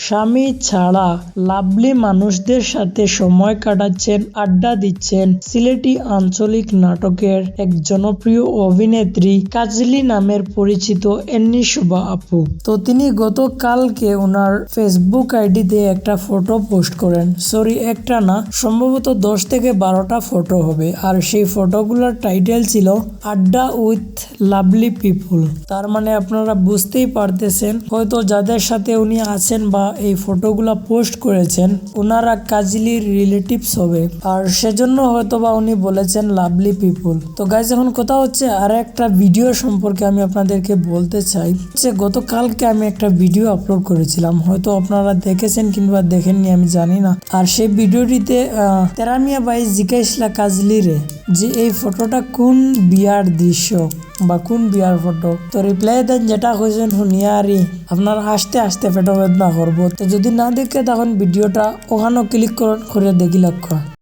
স্বামী ছাড়া লাভলি মানুষদের সাথে সময় কাটাচ্ছেন, আড্ডা দিচ্ছেন সিলেটি আঞ্চলিক নাটকের এক জনপ্রিয় অভিনেত্রী কাজলি নামের পরিচিত এন্নি শুভা আপু। তো তিনি গতকালকে ওনার ফেসবুক আইডিতে একটা ফটো পোস্ট করেন। সরি, একটা না, সম্ভবত 10 থেকে 12টা ফটো হবে। আর সেই ফটোগুলোর টাইটেল ছিল আড্ডা উইথ লাভলি পিপুল। তার মানে আপনারা বুঝতেই পারতেছেন হয়তো যাদের সাথে উনি আছেন বা এই ফটোগুলা পোস্ট করেছেন ওনারা কাজলির রিলেটিভস হবে, আর সেজন্য হয়তো বা উনি বলেছেন লাভলি পিপুল। তো গাইজ, এখন কথা হচ্ছে আর একটা ভিডিও সম্পর্কে আমি আপনাদেরকে বলতে চাই যে গতকালকে আমি একটা ভিডিও আপলোড করেছিলাম, হয়তো আপনারা দেখেছেন কিংবা দেখেননি আমি জানি না। আর সেই ভিডিওটিতে তেরামিয়া বাই জিজ্ঞাসলা কাজলিরে যে এই ফটোটা কোন বিয়ার দৃশ্য বা কোন বিয়ার ফটো। তো রিপ্লাই দেন যেটা কইছেন শুনিয়ারি আপনার আসতে আসতে পেট বেদনা করবো। তো যদি না দেখে তখন ভিডিওটা ওখানেও ক্লিক করে দেখি লক্ষ্য।